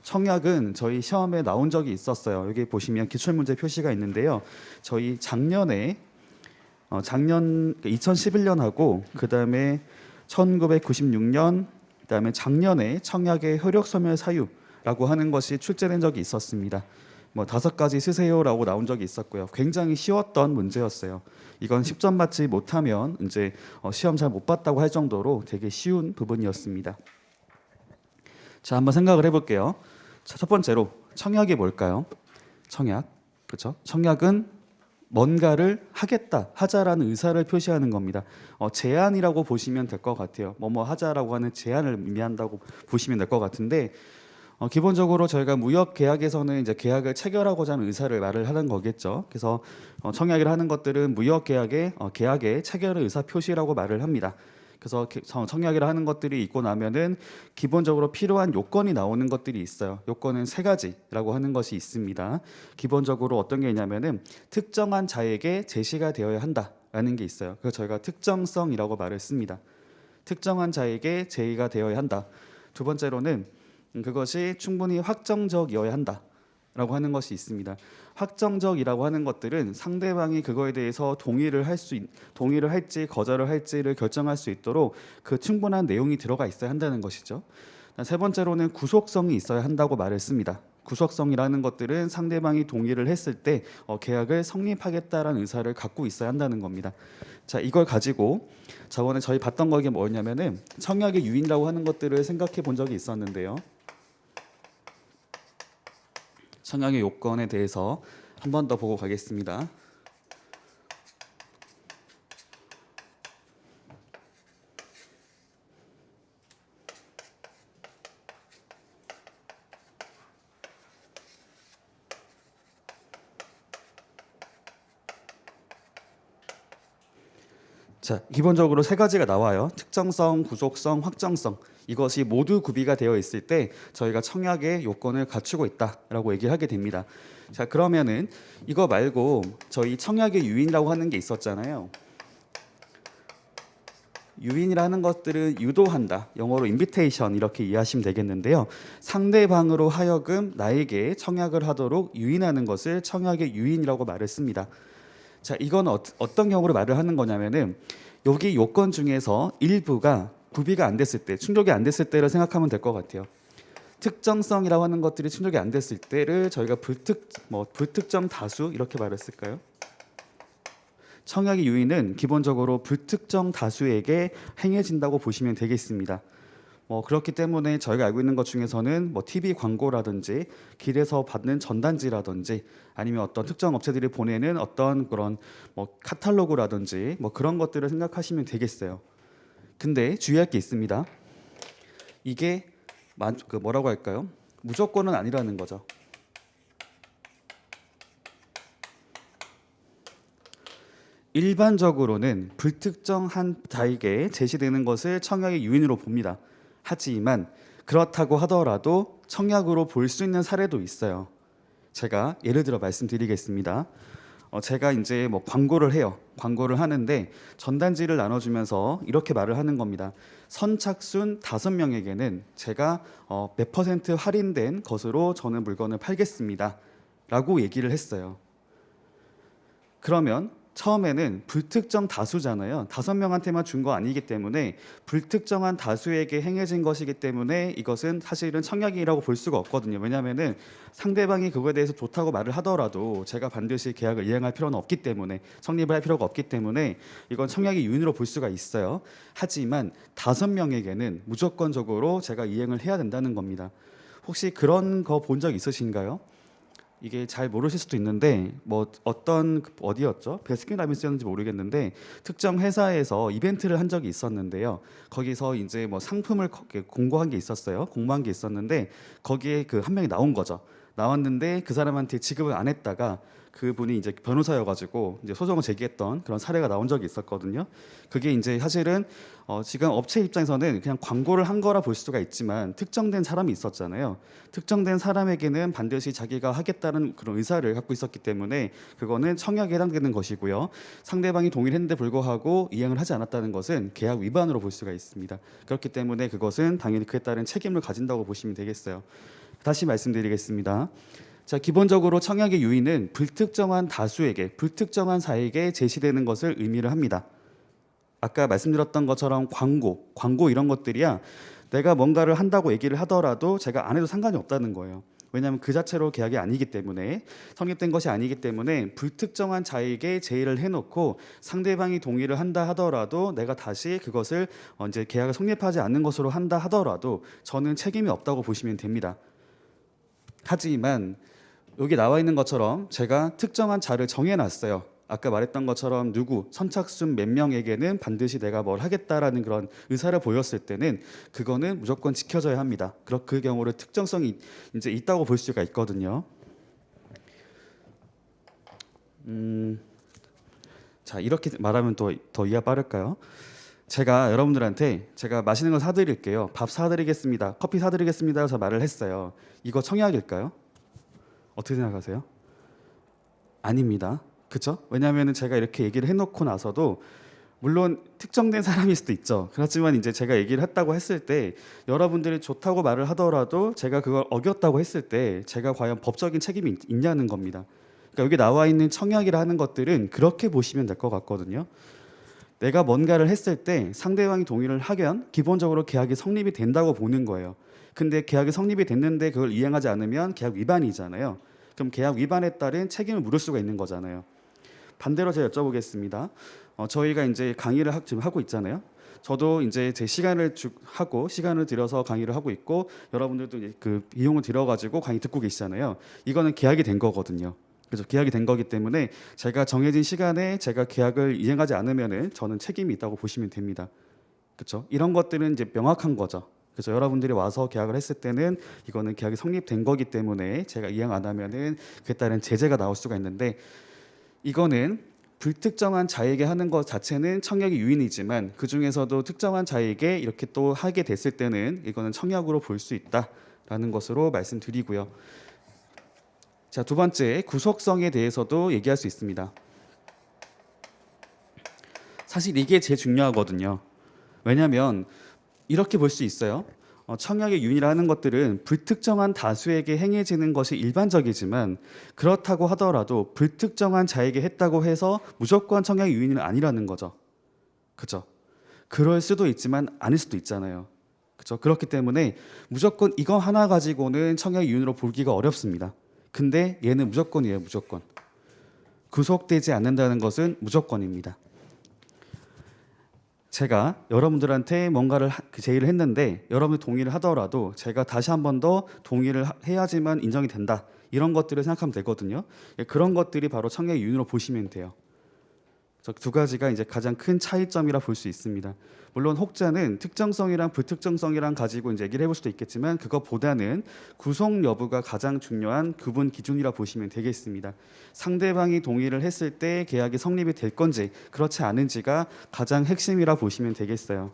청약은 저희 시험에 나온 적이 있었어요. 여기 보시면 기출문제 표시가 있는데요. 저희 작년 2011년하고 그다음에 1996년 그다음에 작년에 청약의 효력소멸 사유라고 하는 것이 출제된 적이 있었습니다. 뭐 5가지 쓰세요라고 나온 적이 있었고요. 굉장히 쉬웠던 문제였어요. 이건 10점 받지 못하면 이제 시험 잘 못 봤다고 할 정도로 되게 쉬운 부분이었습니다. 자, 한번 생각을 해볼게요. 자, 첫 번째로 청약이 뭘까요? 청약, 그렇죠? 청약은 뭔가를 하겠다, 하자라는 의사를 표시하는 겁니다. 제안이라고 보시면 될 것 같아요. 뭐뭐 하자라고 하는 제안을 의미한다고 보시면 될 것 같은데, 기본적으로 저희가 무역 계약에서는 이제 계약을 체결하고자 하는 의사를 말을 하는 거겠죠. 그래서 청약을 하는 것들은 무역 계약의 체결의 의사 표시라고 말을 합니다. 그래서 청약이라 하는 것들이 있고 나면은 기본적으로 필요한 요건이 나오는 것들이 있어요. 요건은 3가지라고 하는 것이 있습니다. 기본적으로 어떤 게 있냐면은 특정한 자에게 제시가 되어야 한다라는 게 있어요. 그래서 저희가 특정성이라고 말을 씁니다. 특정한 자에게 제의가 되어야 한다. 두 번째로는 그것이 충분히 확정적이어야 한다라고 하는 것이 있습니다. 확정적이라고 하는 것들은 상대방이 그거에 대해서 동의를 할지 거절을 할지를 결정할 수 있도록 그 충분한 내용이 들어가 있어야 한다는 것이죠. 세 번째로는 구속성이 있어야 한다고 말을 씁니다. 구속성이라는 것들은 상대방이 동의를 했을 때 계약을 성립하겠다라는 의사를 갖고 있어야 한다는 겁니다. 자, 이걸 가지고 저번에 저희 봤던 거게 뭐였냐면은 청약의 유인이라고 하는 것들을 생각해 본 적이 있었는데요. 청약의 요건에 대해서 한 번 더 보고 가겠습니다. 자, 기본적으로 3가지가 나와요. 특정성, 구속성, 확정성. 이것이 모두 구비가 되어 있을 때 저희가 청약의 요건을 갖추고 있다라고 얘기를 하게 됩니다. 자, 그러면은 이거 말고 저희 청약의 유인이라고 하는 게 있었잖아요. 유인이라는 것들은 유도한다. 영어로 invitation 이렇게 이해하시면 되겠는데요. 상대방으로 하여금 나에게 청약을 하도록 유인하는 것을 청약의 유인이라고 말을 씁니다. 자, 이건 어떤 경우로 말을 하는 거냐면은 여기 요건 중에서 일부가 구비가 안 됐을 때, 충족이 안 됐을 때를 생각하면 될 것 같아요. 특정성이라고 하는 것들이 충족이 안 됐을 때를 저희가 불특정 다수 이렇게 말을 쓸까요? 청약의 유인은 기본적으로 불특정 다수에게 행해진다고 보시면 되겠습니다. 그렇기 때문에 저희가 알고 있는 것 중에서는 TV 광고라든지 길에서 받는 전단지라든지 아니면 어떤 특정 업체들이 보내는 어떤 그런 카탈로그라든지 그런 것들을 생각하시면 되겠어요. 근데 주의할 게 있습니다. 이게 뭐라고 할까요? 무조건은 아니라는 거죠. 일반적으로는 불특정한 자에게 제시되는 것을 청약의 유인으로 봅니다. 하지만 그렇다고 하더라도 청약으로 볼 수 있는 사례도 있어요. 제가 예를 들어 말씀드리겠습니다. 제가 이제 광고를 해요. 광고를 하는데 전단지를 나눠주면서 이렇게 말을 하는 겁니다. 선착순 5명에게는 제가 몇 % 할인된 것으로 저는 물건을 팔겠습니다. 라고 얘기를 했어요. 그러면 처음에는 불특정 다수잖아요. 5명한테만 준 거 아니기 때문에 불특정한 다수에게 행해진 것이기 때문에 이것은 사실은 청약이라고 볼 수가 없거든요. 왜냐하면은 상대방이 그거에 대해서 좋다고 말을 하더라도 제가 반드시 계약을 이행할 필요는 없기 때문에 성립을 할 필요가 없기 때문에 이건 청약의 유인으로 볼 수가 있어요. 하지만 5명에게는 무조건적으로 제가 이행을 해야 된다는 겁니다. 혹시 그런 거 본 적 있으신가요? 이게 잘 모르실 수도 있는데 어디였죠? 베스킨라빈스였는지 모르겠는데 특정 회사에서 이벤트를 한 적이 있었는데요. 거기서 이제 상품을 공고한 게 있었어요. 공모한 게 있었는데 거기에 그 한 명이 나온 거죠. 나왔는데 그 사람한테 지급을 안 했다가 그분이 이제 변호사여가지고 이제 소송을 제기했던 그런 사례가 나온 적이 있었거든요. 그게 이제 사실은 지금 업체 입장에서는 그냥 광고를 한 거라 볼 수가 있지만 특정된 사람이 있었잖아요. 특정된 사람에게는 반드시 자기가 하겠다는 그런 의사를 갖고 있었기 때문에 그거는 청약에 해당되는 것이고요. 상대방이 동의를 했는데 불구하고 이행을 하지 않았다는 것은 계약 위반으로 볼 수가 있습니다. 그렇기 때문에 그것은 당연히 그에 따른 책임을 가진다고 보시면 되겠어요. 다시 말씀드리겠습니다. 자, 기본적으로 청약의 유인은 불특정한 다수에게, 불특정한 사에게 제시되는 것을 의미를 합니다. 아까 말씀드렸던 것처럼 광고 이런 것들이야 내가 뭔가를 한다고 얘기를 하더라도 제가 안 해도 상관이 없다는 거예요. 왜냐하면 그 자체로 계약이 아니기 때문에, 성립된 것이 아니기 때문에 불특정한 자에게 제의를 해놓고 상대방이 동의를 한다 하더라도 내가 다시 그것을 이제 계약을 성립하지 않는 것으로 한다 하더라도 저는 책임이 없다고 보시면 됩니다. 하지만 여기 나와 있는 것처럼 제가 특정한 자를 정해놨어요. 아까 말했던 것처럼 선착순 몇 명에게는 반드시 내가 뭘 하겠다라는 그런 의사를 보였을 때는 그거는 무조건 지켜져야 합니다. 그 경우를 특정성이 이제 있다고 볼 수가 있거든요. 자, 이렇게 말하면 더 이해가 빠를까요? 제가 여러분들한테 제가 맛있는 거 사드릴게요. 밥 사드리겠습니다. 커피 사드리겠습니다. 해서 말을 했어요. 이거 청약일까요? 어떻게 생각하세요? 아닙니다. 그렇죠? 왜냐하면 제가 이렇게 얘기를 해놓고 나서도 물론 특정된 사람일 수도 있죠. 그렇지만 이제 제가 얘기를 했다고 했을 때 여러분들이 좋다고 말을 하더라도 제가 그걸 어겼다고 했을 때 제가 과연 법적인 책임이 있냐는 겁니다. 그러니까 여기 나와 있는 청약이라 하는 것들은 그렇게 보시면 될 것 같거든요. 내가 뭔가를 했을 때 상대방이 동의를 하면 기본적으로 계약이 성립이 된다고 보는 거예요. 근데 계약이 성립이 됐는데 그걸 이행하지 않으면 계약 위반이잖아요. 그럼 계약 위반에 따른 책임을 물을 수가 있는 거잖아요. 반대로 제가 여쭤보겠습니다. 저희가 이제 강의를 지금 하고 있잖아요. 저도 이제 제 시간을 시간을 들여서 강의를 하고 있고 여러분들도 이제 그 비용을 들여가지고 강의 듣고 계시잖아요. 이거는 계약이 된 거거든요. 그래서 계약이 된 거기 때문에 제가 정해진 시간에 제가 계약을 이행하지 않으면은 저는 책임이 있다고 보시면 됩니다. 그렇죠? 이런 것들은 이제 명확한 거죠. 그래서 여러분들이 와서 계약을 했을 때는 이거는 계약이 성립된 거기 때문에 제가 이행 안 하면은 그에 따른 제재가 나올 수가 있는데 이거는 불특정한 자에게 하는 것 자체는 청약의 유인이지만 그 중에서도 특정한 자에게 이렇게 또 하게 됐을 때는 이거는 청약으로 볼 수 있다라는 것으로 말씀드리고요. 자, 두 번째 구속성에 대해서도 얘기할 수 있습니다. 사실 이게 제일 중요하거든요. 왜냐하면 이렇게 볼 수 있어요. 청약의 유인이라 하는 것들은 불특정한 다수에게 행해지는 것이 일반적이지만 그렇다고 하더라도 불특정한 자에게 했다고 해서 무조건 청약의 유인은 아니라는 거죠. 그렇죠? 그럴 수도 있지만 아닐 수도 있잖아요. 그렇죠? 그렇기 때문에 무조건 이거 하나 가지고는 청약의 유인으로 보기가 어렵습니다. 근데 얘는 무조건이에요. 무조건. 구속되지 않는다는 것은 무조건입니다. 제가 여러분들한테 뭔가를 제의를 했는데 여러분이 동의를 하더라도 제가 다시 한 번 더 동의를 해야지만 인정이 된다. 이런 것들을 생각하면 되거든요. 그런 것들이 바로 청약의 유인으로 보시면 돼요. 두 가지가 이제 가장 큰 차이점이라 볼 수 있습니다. 물론 혹자는 특정성이랑 불특정성이랑 가지고 이제 얘기를 해볼 수도 있겠지만 그것보다는 구속 여부가 가장 중요한 구분 기준이라 보시면 되겠습니다. 상대방이 동의를 했을 때 계약이 성립이 될 건지 그렇지 않은지가 가장 핵심이라 보시면 되겠어요.